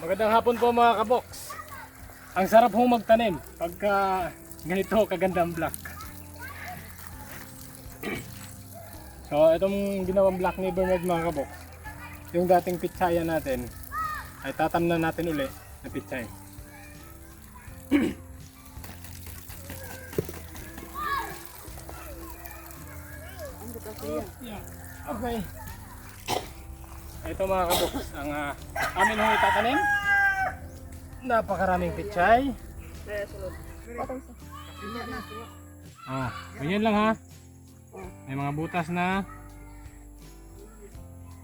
Magandang hapon po mga kaboks. Ang sarap hong magtanim pagka ganito kagandang black. So itong ginawang black ni Bernard mga kaboks, yung dating pitsaya natin ay tatamnan natin uli na pitsay. Okay. Ito mga kaboks, ang amin hong itatanim. Napakaraming pitsay. Ganyan lang ha. May mga butas na.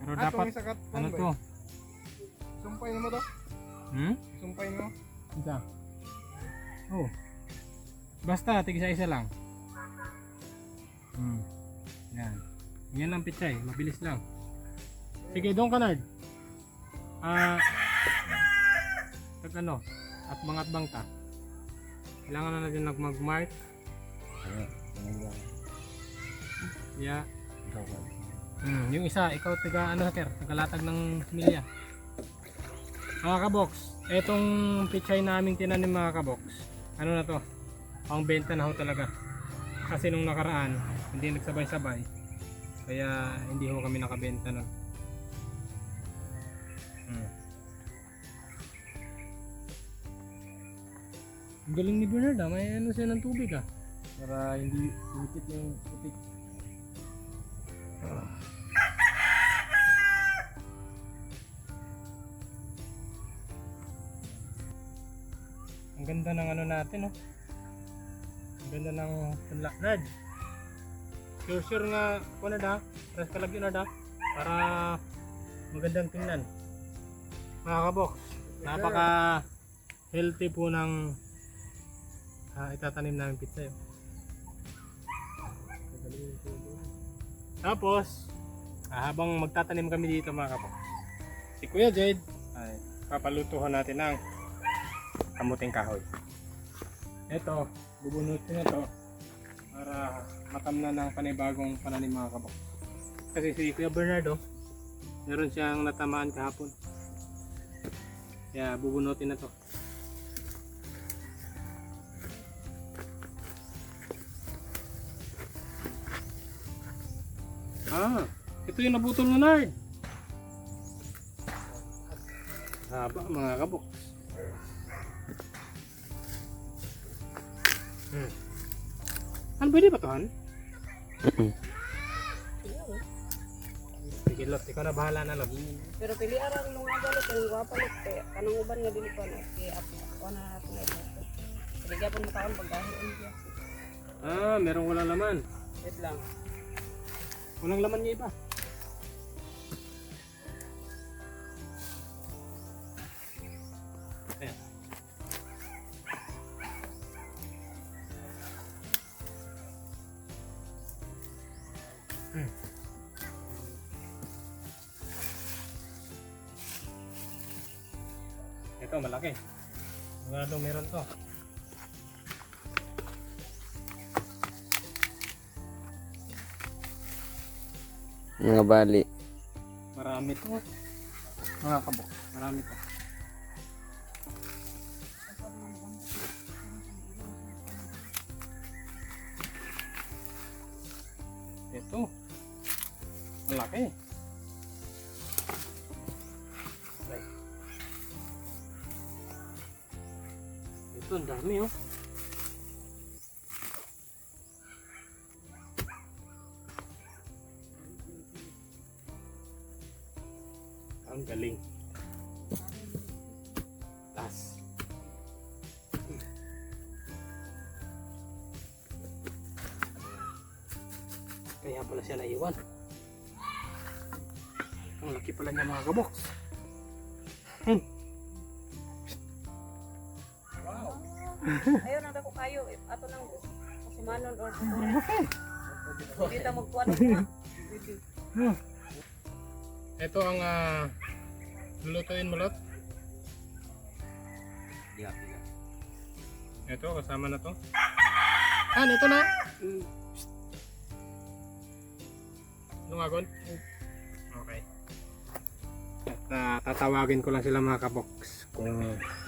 Pero dapat, ano to? Sumpay mo to? Sumpay mo? Isa. Oh. Basta, tig-isa-isa lang. Yan. Ganyan lang pitsay, mabilis lang. Sige, doon ka Nard. At mga bangta. Kailangan na natin mag-mark. Yeah. Yung isa, ikaw tagalatag ng milya. Mga kaboks, etong pichay naming tinanim mga kaboks, ano na to? Pang benta na ho talaga. Kasi nung nakaraan, hindi nagsabay-sabay. Kaya hindi ho kami nakabenta nun. Ang galing ni Bernard may ano siya ng tubig para hindi lumikit yung putik. Ang ganda ng ano natin Ang ganda ng Bernard. Sure nga ko na press kalagyan na para magandang tingnan. Mga kaboks, napaka healthy po ng itatanim namin pizza Tapos habang magtatanim kami dito mga kaboks, si Kuya Jade ay papalutuhan natin ng kamuting kahoy. Ito, bubunutin na to para matamnan ng panibagong pananim mga kaboks. Kasi si Kuya Bernardo meron siyang natamaan kahapon, kaya bubunutin na to. Ito yung nabutol na Nard. Haba mga kabok. Ano pwede ba ito Han? Sige Lot, ikaw na bahala na Lot. Pero pili arang nung agalot ang guwapalit kaya kanang uban nga dili ko na kay apo ko na natin ito. Sige gyapon mo taon pagdahon niya. Merong walang laman. Wait lang. Walang laman niya iba. Ayan. Ito malaki. Magadong meron to. Mga bali. Marami to. Mga kabok, marami to. Ito. Malaki. Ito, ang dami Ang galing. Tas. Kaya pala siya naiwan. Ang laki pala niya mga kaboks. Wow. Ayun ang dako kayo ato nang kusumanon or hindi ta magkuan. Ito ang lulutuin mo Lot. Ito kasama na to. Ito na. Lungagon? Okay. At tatawagin ko lang sila mga kabox kung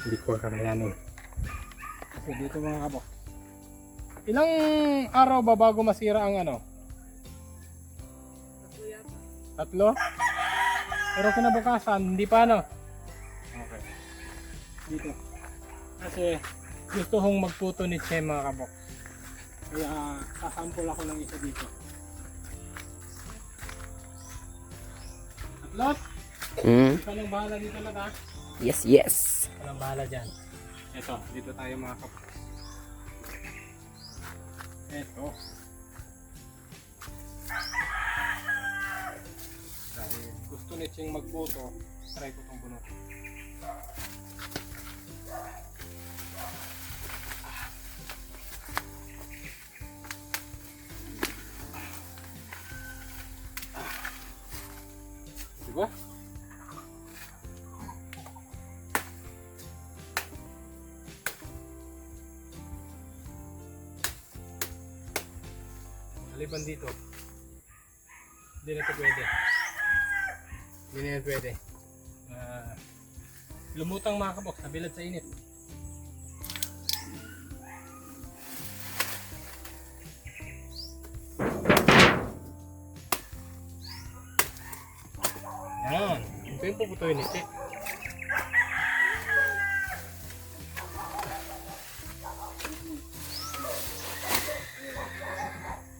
hindi ko kakayanin. Kasi dito mga kabox, ilang araw ba bago masira ang ano? Tatlo? Pero kinabukasan, hindi pa ano? Okay. Dito. Kasi gusto kong magputo ni Che mga kabox. Kaya sasampol ako ng isa dito. Tatlot? Ikaw lang bahala dito lang ha? Yes, yes. Ikaw lang bahala dyan. Ito, dito tayo mga kabox. Ito. Dahil gusto ni Cheng magputo, try ko itong bunutin. Diba? Maliban dito, hindi na ito pwede. Hindi na yan pwede. Lumutang mga kabox, nabilad sa init. Yan, ito yung puputuin ni Che.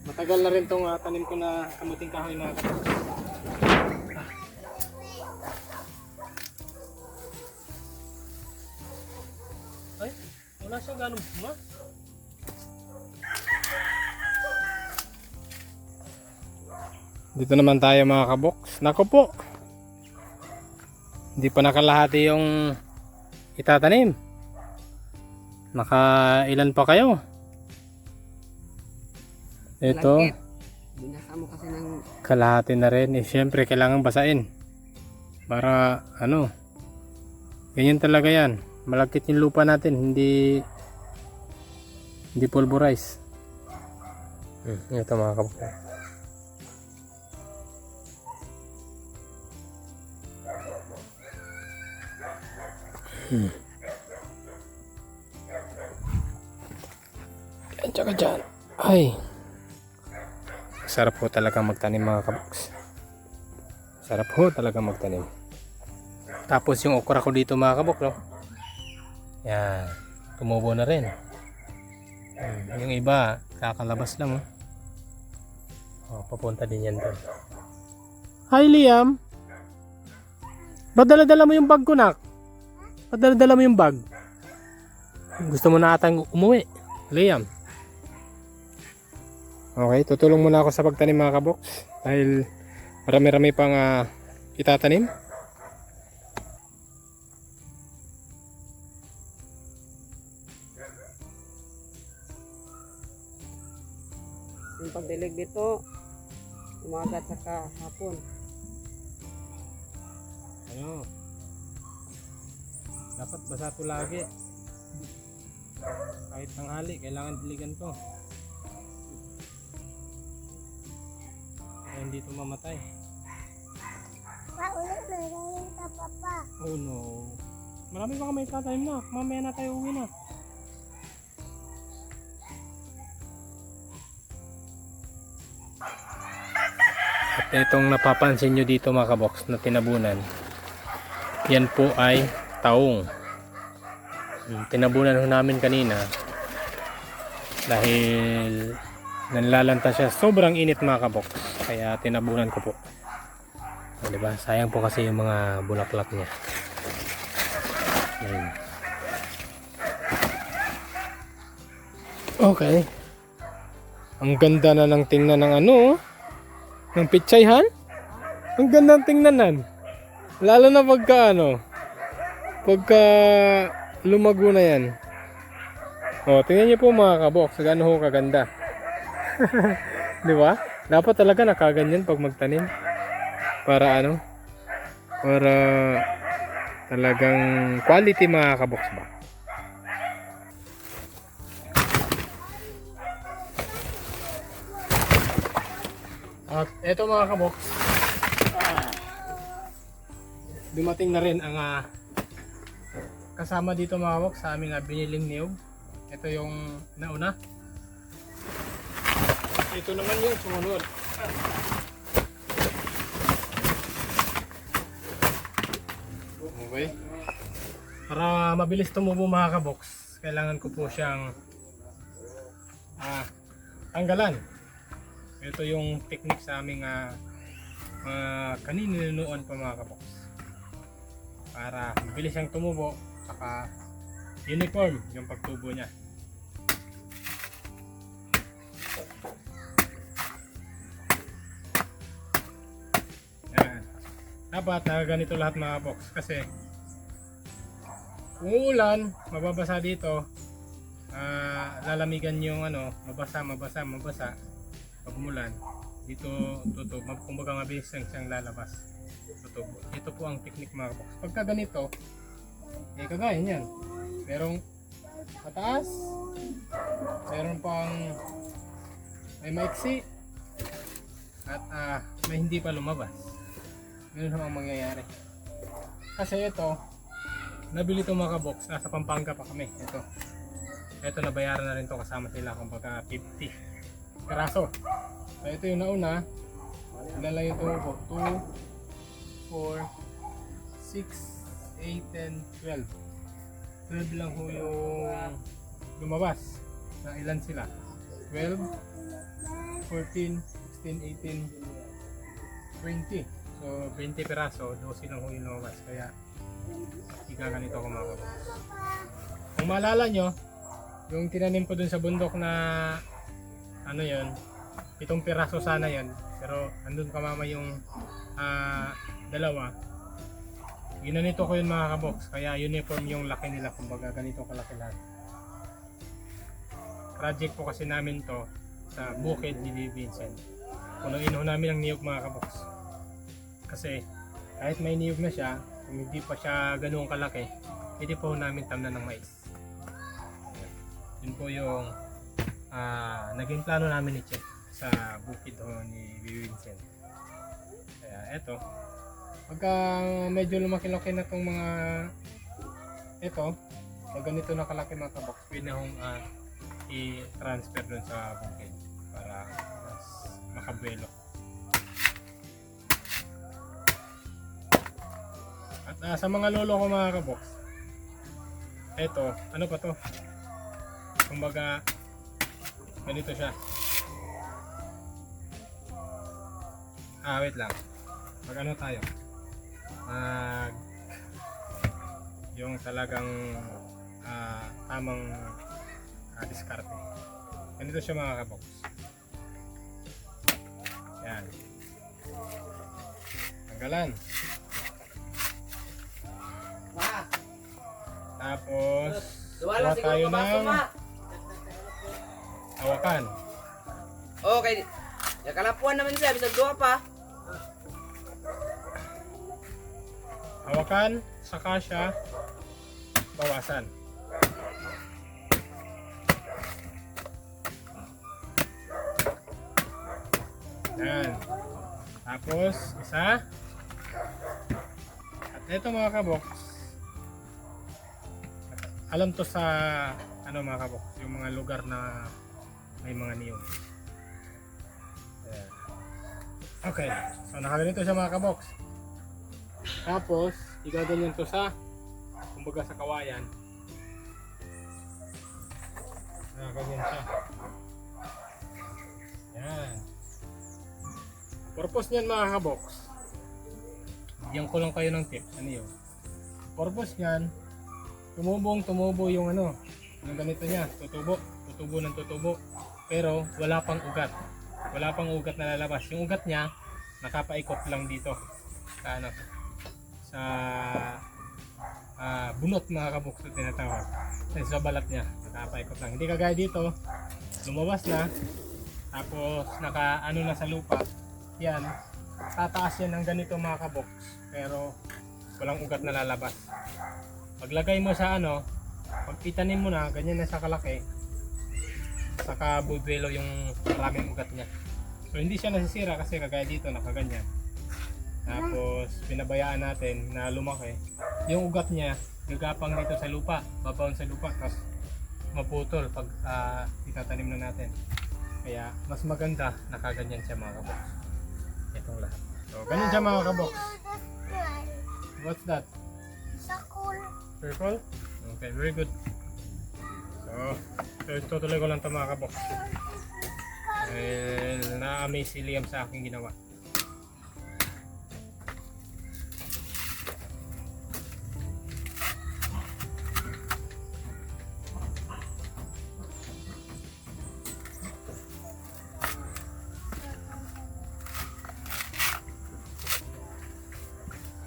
Matagal na rin itong tanim ko na kamuting kahoy mga kabox. Ay, wala siyang ganong bunga. Dito naman tayo mga kabox. Nako po. Hindi pa nakalahati yung itatanim. Nakailan pa kayo? Ito. Binasa mo kasi ng Kalahati na rin. Eh, syempre kailangan basain. Para ano. Ganyan talaga yan. Malagkit yung lupa natin. Hindi pulverize. Ito mga kabox. Yan, tsaka dyan. Ay. Sarap po talaga magtanim mga kabox. Sarap po talaga magtanim. Tapos yung okra ko dito mga kabox, no? Yan. Tumubo na rin. Yung iba, kakalabas lang, oh. Oh, papunta din yan doon. Hi Liam. Ba't dala-dala mo yung bag ko, nak? Ba't dala-dala mo yung bag? Gusto mo na atang umuwi, Liam. Okay, tutulong muna ako sa pagtanim mga kabox. Dahil marami-rami pang itatanim. yung pagdilig dito, umaga at saka hapon. Ano? Dapat basa ito lagi. Kahit tanghali, kailangan diligan to. Kaya hindi ito mamatay. Paulit na rin ka, Papa. Oh no. Marami pa kami tatanim na. Mamaya na tayo uwi na. At itong napapansin nyo dito mga kabox na tinabunan, yan po ay taong. Tinabunan ho namin kanina dahil nanlalanta siya. Sobrang init mga kabox, kaya tinabunan ko po. O, diba? Sayang po kasi yung mga bulaklak niya. Ayan. Okay. Ang ganda na ng tingnan ng ano, ng pitsayhan. Ang ganda ng tingnan. Lalo na pagka ano, pagka lumago na yan. O, tingnan niyo po mga kabox, gaano ho kaganda. Di ba? Dapat talaga nakaganyan pag magtanim. Para ano? Para talagang quality mga kabox ba? At eto mga kabox, dumating na rin ang kasama dito mga kabox sa aming biniling niyog. Ito yung nauna. Ito naman yung sumunod. Okay. Para mabilis tumubo mga kabox, kailangan ko po siyang tanggalan. Ito yung technique sa aming kanina noon pa mga kabox. Para mabilis siyang tumubo, saka uniform yung pagtubo niya. Yan. Dapat ganito lahat mga kabox kasi kung uulan, mababasa dito, lalamigan yung mabasa pag umulan dito tutubo, kumbaga mabilis siyang lalabas, tutubo. Ito po ang technique mga kabox. Pagka ganito kagaya niyan, merong mataas, meron pang may maiksi at may hindi pa lumabas. Ganun ang mangyayari kasi ito nabili ito mga kabox, nasa Pampanga pa kami. Ito nabayaran na rin to kasama sila, kumbaga 50 piraso. So ito yung nauna, ilan lang yung tumubo? 2, 4, 6, 8, 10, 12 lang ho yung lumabas. Na ilan sila? 12, 14, 16, 18, 20. So 20 piraso, 12 lang ho yung lumabas. Kaya igaganito ako mga kabox. Kung maalala nyo, yung tinanim ko dun sa bundok na yun, 7 piraso sana yun, pero andun kamama yung dalawa. Ginanito ko yun mga kabox, kaya uniform yung laki nila, kumbaga ganito kalaki lahat. Project po kasi namin to sa bukid ni Vincent. Punuin ho namin ang niyog mga kabox. Kasi kahit may niyog na siya, kung hindi pa siya ganoong kalaki, hindi po namin tamnan ng mais. Yun po yung naging plano namin ni Che sa bukid ni Vincent. Kaya eto, pagka medyo lumaki-laki na itong mga pag ganito na kalaki mga kabox, pwede na hong i-transfer dun sa bukid para mas makabuelo. At sa mga lolo ko mga kabox, eto, ano pa to? Kumbaga, ganito siya. Wait lang. Mag-ano tayo? Yung talagang tamang diskarte. Ganito siya mga kabox. Yan. Tanggalan. Tapos, kuha tayo ng hawakan. Okay. Nakalapuan naman siya, bisag duha pa. Hawakan, saka siya bawasan. Yan. Tapos, isa. At ito mga kabox, alam to sa mga kabox, yung mga lugar na may mga niyog. Okay, so nakaganito siya mga kabox. Tapos igaganyan to sa, kumbaga sa kawayan. Nakaganyan siya. Yan. Purpose niyan mga kabox, bigyan ko lang kayo ng tip. Ano yun? Purpose niyan, tumubo yung yung ganito niya, tutubo ng tutubo, pero wala pang ugat na lalabas. Yung ugat niya nakapaikot lang dito sa bunot mga kabox na tinatawag, sa balat niya nakapaikot lang, hindi kagaya dito lumabas na tapos na sa lupa. Yan, tataas yan ng ganito mga kabox, pero walang ugat na lalabas. Paglagay mo sa pag itanim mo na, ganyan na sa kalaki, saka bubuelo yung maraming ugat niya. So hindi siya nasisira kasi kagaya dito nakaganyan. Tapos pinabayaan natin na lumaki. Yung ugat niya gagapang dito sa lupa, babaon sa lupa, tapos maputol pag itatanim na natin. Kaya mas maganda nakaganyan siya mga kabox. Itong lahat. So ganun siya mga kabox. What's that? Sakul. Circle? Okay, very good. So tutuloy ko lang ito mga kabox. Dahil na-amaze si Liam sa aking ginawa.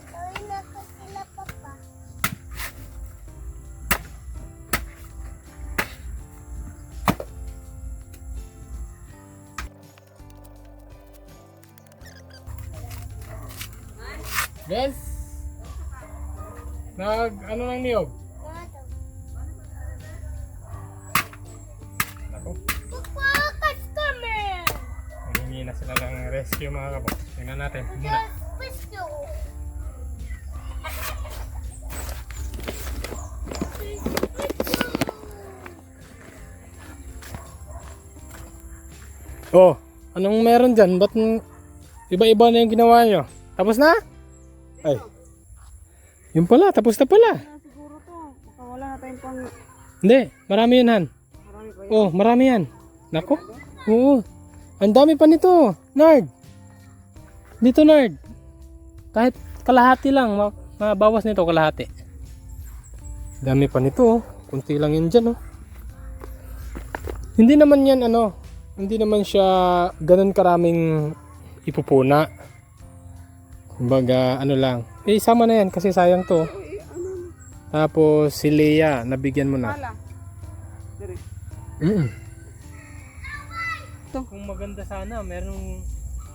Gawin na ko sila, Papa. Yes! Ano lang niyog? Ako, Papa, customer! humingi na sila ng rescue mga kabox. Tingnan natin muna. Gusto. Oh, anong meron dyan? Ba't iba-iba na yung ginawa nyo? Tapos na? Ay. Yung pala, tapos na pala. Siguro to. Baka wala na tayong pang... Hindi, marami yan Han. Marami pa yun. Oh, marami yan. Nako. Oo. Ang dami pa nito. Nard. Dito Nard. Kahit kalahati lang. Mabawas nito kalahati. Dami pa nito. Oh. Kunti lang yan dyan. Oh. Hindi naman yan ano. Hindi naman siya ganun karaming ipupuna. Kumbaga ano lang. Eh sama na yan kasi sayang to. Tapos si Leia, nabigyan mo na. Wala. Dire. Kung maganda sana, merong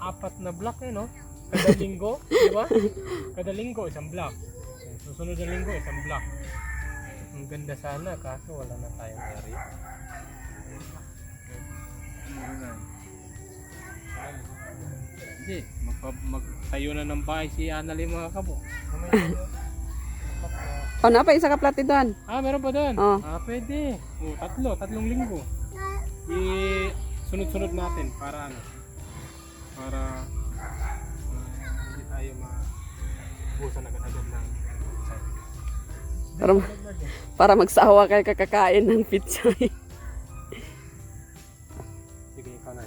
4 na block no? Kada linggo, di ba? Kada linggo, isang block. Susunod na linggo, isang block. Ang ganda sana, kaso wala na tayong area. Hindi, magtayo na ng bahay si Annalyn mga kabo. Oh, napa isa ka platidan. Meron pa doon? Oh. Pwede. Tatlong linggo. Sunod-sunod natin para ano? Para hindi tayo mabusan agad-agad ng Para magsawa kayo kakakain ng pizza. sige, ikaw na.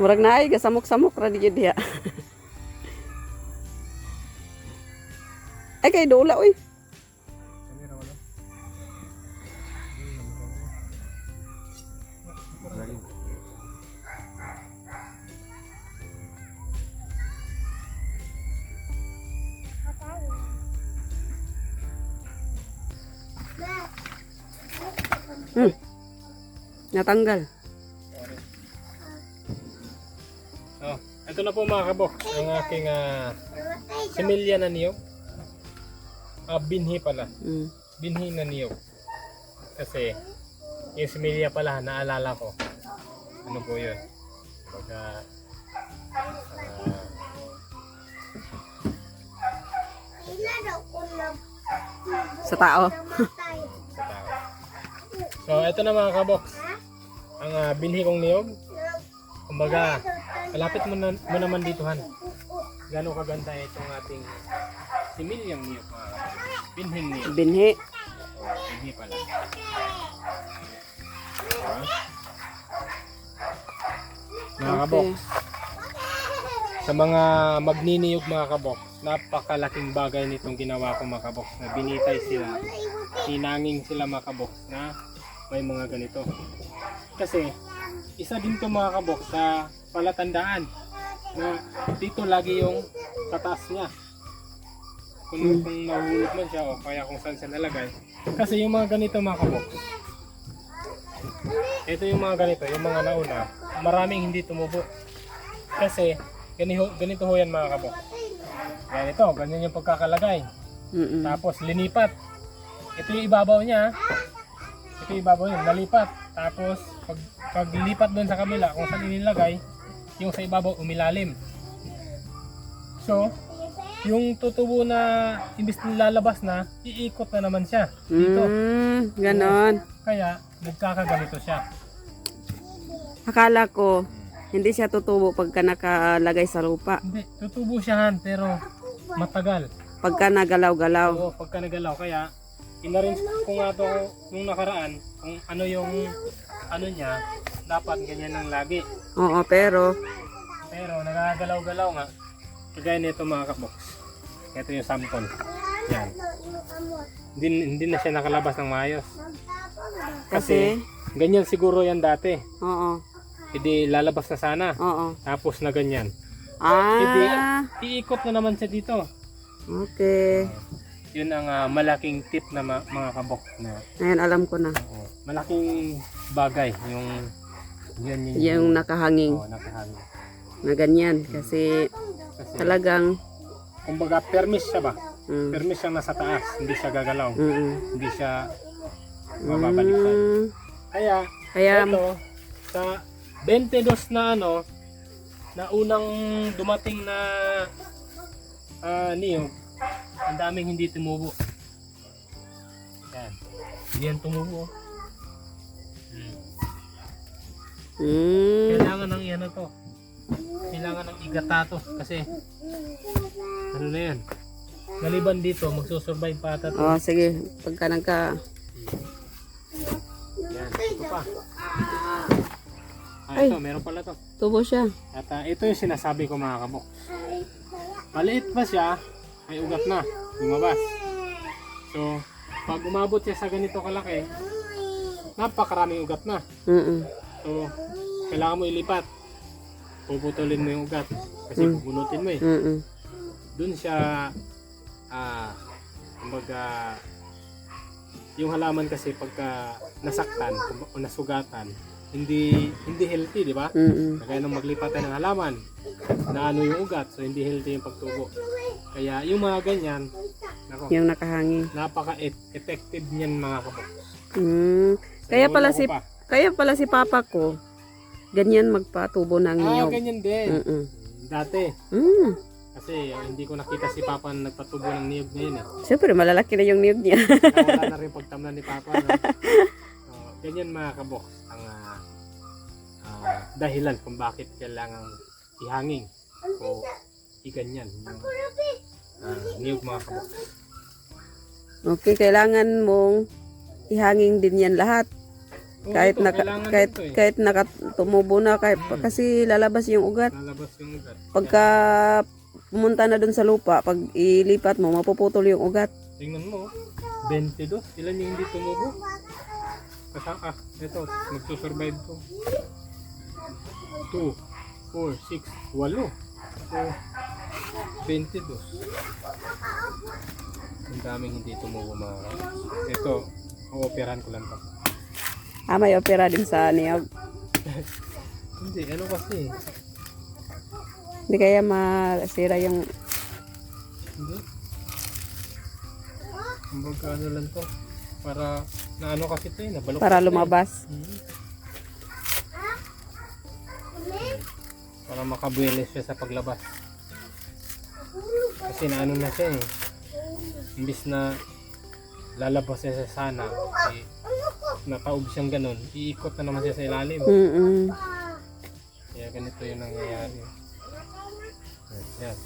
Murag na ay, gasamok-samok ra di diya. Ay kay dola oy. Kamera wala. Natanggal. So, ito na po mga kabok, ang aking similya na niyog. Binhi pala. Binhi na niyog. Kasi yung similya pala, naalala ko. Ano po yun? Pagka Sa tao. sa tao. So, ito na mga kabok. Ang binhi kong niyog. Kumbaga, malapit mo naman dito Han. Gano'ng kaganda itong ating similyang niyog mga kabok. Binhing niyog. Binhi. Binhi pala. Mga kabok. Sa mga magniniyog mga kabok, napakalaking bagay nitong ginawa ko mga kabok. Na binitay sila, hinanging sila mga kabok na may mga ganito. Kasi isa din to mga kabok sa palatandaan na dito lagi yung tatas niya. Kung nahulog man siya o kaya kung saan siya nalagay. Kasi yung mga ganito mga kabok, ito yung mga ganito, yung mga nauna, maraming hindi tumubo. Kasi ganito ho yan mga kabok. Yan ito, ganyan yung pagkakalagay. Tapos linipat. Ito yung ibabaw niya. Ito yung ibabaw niya, nalipat. Tapos paglipat doon sa kabila, kung saan inilagay, yung sa ibabaw umilalim. So, yung tutubo na imbis na lalabas na, iikot na naman siya dito. Ganon. Kaya, nagkakaganito siya. Akala ko, hindi siya tutubo pagka nakalagay sa lupa. Hindi, tutubo siya Han, pero matagal. Pagka nagalaw-galaw. Oo, pagka nagalaw. Kaya, inaringe ko nga to nung nakaraan, kung ano yung ano niya, dapat ganyan lang lagi. Oo, pero Pero nagagalaw-galaw nga. Kagaya nito mga kabox. Ito yung sample. Yan. Hindi na siya nakalabas ng maayos. kasi, Ganyan siguro yan dati. oo, Hindi lalabas na sana. oo. Tapos na ganyan. Hindi, Ah, iikot na naman siya dito. okay. Yun ang malaking tip na mga kabok na Ayan, alam ko na. malaking bagay yung Yung nakahanging nakahangin. na ganyan. Kasi Kasi talagang, kumbaga permis siya ba? mm, Permis siya nasa taas, hindi siya gagalaw, hindi siya mababaliktad. mm, Kaya kaya, ito sa 22 na na unang dumating na niyog, ang daming hindi tumubo. Yan. Hindi yan tumubo. Kailangan ng ano to. Kailangan ng igata to kasi ano na yan. Maliban dito, magsusurvive pa ata to. oh, sige, pagka Yan, ito pa. Ay. Ito, meron pala to. tubo siya. At ito yung sinasabi ko mga kabok. Maliit pa siya, ay ugat na, lumabas. So, pag umabot siya sa ganito kalaki, napakaraming ugat na. So, kailangan mo ilipat. Puputulin mo yung ugat kasi bubunutin mo eh. Doon siya, kumbaga, yung halaman kasi pagka nasaktan o nasugatan, hindi healthy, di ba? Kaya nung maglipat tayo ng halaman, na ano yung ugat, so hindi healthy yung pagtubo. Kaya yung mga ganyan, nako, Yung nakahanging. napaka-effective niyan mga kabok. Kaya Sa pala una si ko pa. Kaya pala si papa ko, ganyan magpatubo ng niyog. Ganyan din. Dati. Kasi hindi ko nakita si Papa na nagpatubo ng niyog ngayon eh. Siyempre, malalaki na yung niyog niya. Wala na rin pagtamnan ni Papa. No? So, ganyan mga kabok ang dahilan kung bakit kailangan ihanging o iganyan yung niyog mga kabok. Okay, kailangan mong ihanging din yan lahat. Kahit ito, kailangan dito eh. kahit nakatumubo na kasi lalabas yung ugat. Lalabas yung ugat. Pagka pumunta na dun sa lupa, pag ilipat mo, mapuputol yung ugat. Tingnan mo, 22. Ilan yung hindi tumubo? Ito, magsusurvive to. 2, 4, 6, 8. So, 22. Ang daming hindi tumubo mga kapatid. Ito, o-operahan ko lang to. May opera din sa niyog. Hindi, ano kasi? Hindi kaya masira yung... Hindi. Kumbaga ano lang to. Para, na ano kasi ito eh, nabalok. para lumabas. Para makabueles siya sa paglabas. Kasi naano na siya eh. Imbis na lalabas siya sa sana, eh, nataob siyang ganun, iikot na naman siya sa ilalim. Kaya ganito yung nangyayari. Yan.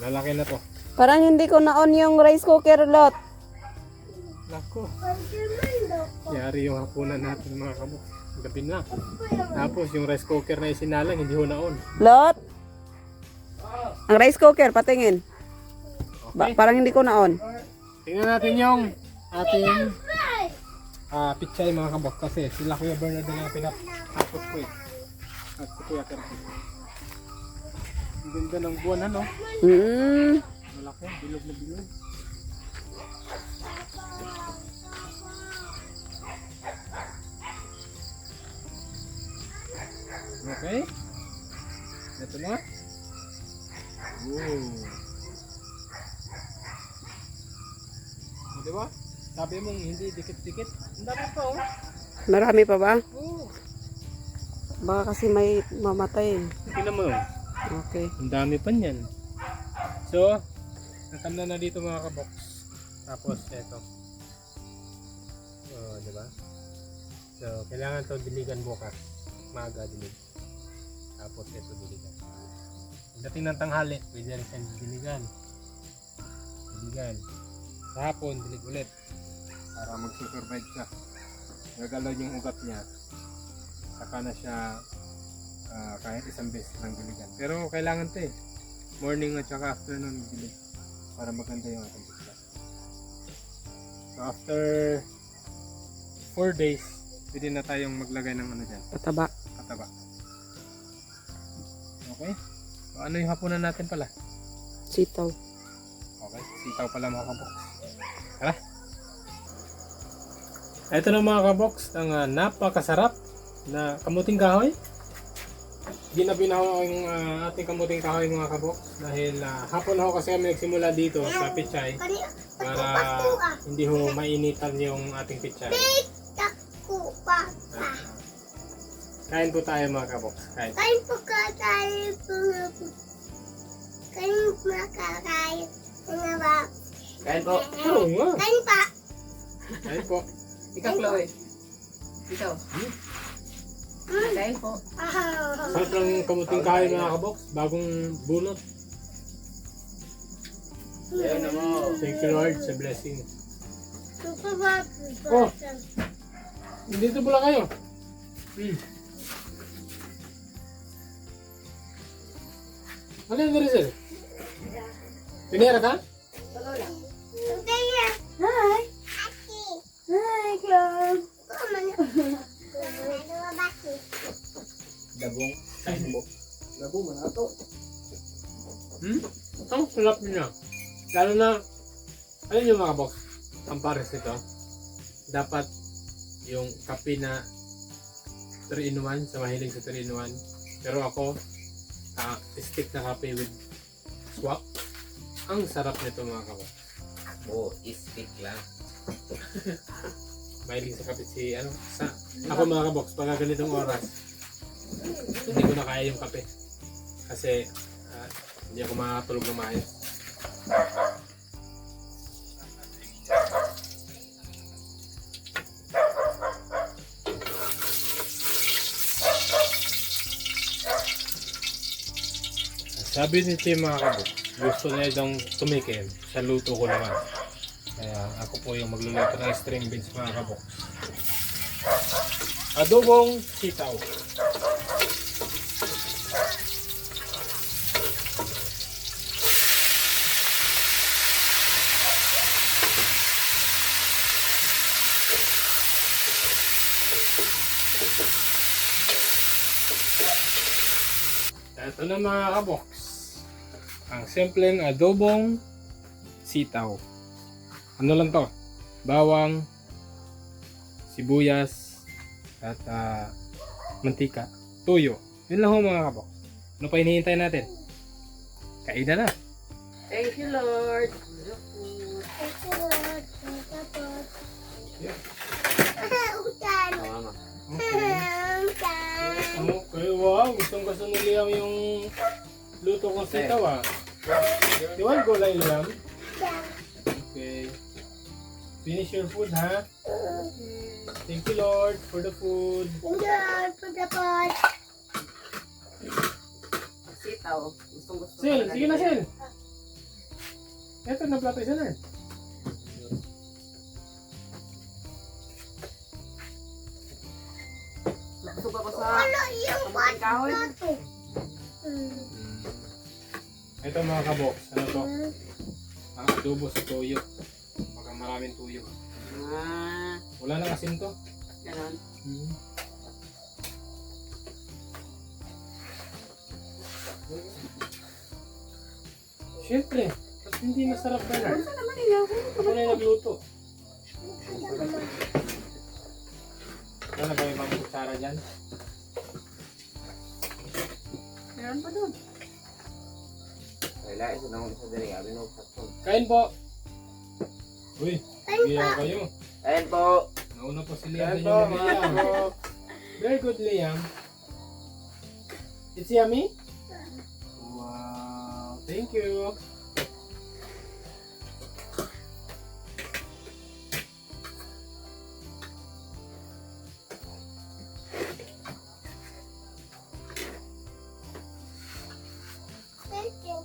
Lalaki na to. Parang hindi ko na-on yung rice cooker, Lot. Nako. Yari yung hapunan natin mga kabok. Gabi na. Tapos yung rice cooker na isinalang, hindi ho na-on. Lot? Ang rice cooker, patingin. Okay. Parang hindi ko na-on. Tingnan natin yung ating pichay mga kabok kasi sila Kuya Bernard na pinatapos ko eh. At si Kuya Kerti. Ang ganda ng buwan ano. Malaki, bilog na bilog. Okay. Ito na. Diba? Sabi mong hindi dikit-dikit. Ang dami pa oh. Marami pa ba? Oo. Baka kasi may mamatay. Tingnan mo. Okay. Ang dami pa niyan. So, natamnan na dito mga kabox. Tapos, eto. So, di ba? So, kailangan to diligan bukas. Maaga dilig. Tapos, eto diligan. Pagdating ng tanghali, pwede rin siyang diligan. Diligan. Sa hapon, dilig ulit. Para magsusurvive siya. Gagalaw yung ugat niya. Saka na siya kahit isang beses lang diligan. Pero kailangan to eh. Morning at saka afternoon dilig. Para maganda yung ating pizza. So after 4 days, pwede na tayong maglagay ng ano dyan. Pataba. Kataba. Okay? So ano yung hapunan natin pala? Sitaw. Okay, sitaw pala mga kabox. Tara! Ito na mga kabox, ang napakasarap na kamuting kahoy. Ginabi na ako ang ating kamuting kahoy mga kabox dahil hapon ako kasi kami nagsimula dito sa pichay para hindi ho mainitan yung ating pichay. Tako pa. Kain po tayo mga kabox. Kain. Kain po ka tayo po. Kain makakain. Ano ba? Kain po. Oo nga. Kain pa. Kain po. Ikaw, Chloe. Ikaw. Kain po. Sarap ng kamuting kahoy mga kabox. Bagong bunot. Ayun na mo. Thank you Lord sa blessing. Oh. Dito pula kayo. Ano yung Rizal? Pinira ka? Hi. Hi, Club. Dabong. Kain po. Dabong man ato. Ang sarap niya. Lalo na, ayun yung mga box. Ang pares nito. Dapat yung kape na 3-in-1, sa mahilig sa 3-in-1. Pero ako, stick na kape with swap. Ang sarap nito mga kabox. Oo, stick lang. Mahilig sa kape si ako mga kabox, pagka ganitong oras, hindi ko na kaya yung kape. Kasi hindi ako makakatulog na maayos. Sabi ni Tim mga kabox, gusto niya daw tumikim sa luto ko naman. Kaya ako po yung magluluto ng string beans mga kabox. Adobong sitaw. Ito na mga kabox. Ang simpleng adobong sitaw. Ano lang to? Bawang, sibuyas, at mantika, tuyo. Yun lang ho mga kabox. Ano pa hinihintay natin? Kainan na. Thank you, Lord. Okay, wow. Gustong-gusto ni Liam yung luto kong sitaw ah. You want go lang Liam? Okay. Finish your food ha. Thank you Lord for the food. Sitaw. Gustong-gusto. Sil, sige na Sil. Eto na plato isa na. Gusto pa sa kamuting kahoy. Ito mga kabox, ano to? Ang adobo sa toyo. Baka maraming tuyo. Wala nang asin to. Ganon. Siyempre, at hindi masarap na lang. Ano naman nila? Ako na yung nagluto. Wala na ba yung mga kutsara dyan? Meron pa doon. Wala, ito na ako sa dali. Abi no, patong. Kain po! Uy, biya kayo. Kain po. Nauna po si Liam. Kain na po, yung mga Liam. po. Very good, Liam. It's yummy? Wow, thank you.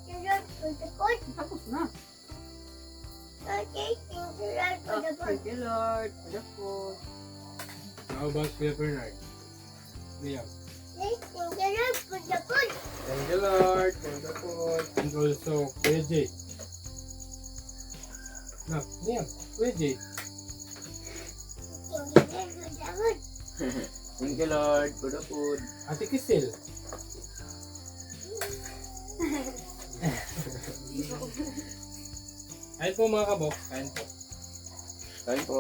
you Lord for the food. Tapos na. Okay, thank you Lord for the food. Thank you, Lord, for the food. How about Kuya Bernard? Liam. Thank you Lord for the food. Thank you Lord for the food. And also Kuya J. No, Liam. Kuya J. Thank you Lord for the food. Thank you Lord for the food. Ate Kisil. Kain po mga kabox. Kain po. Kain po.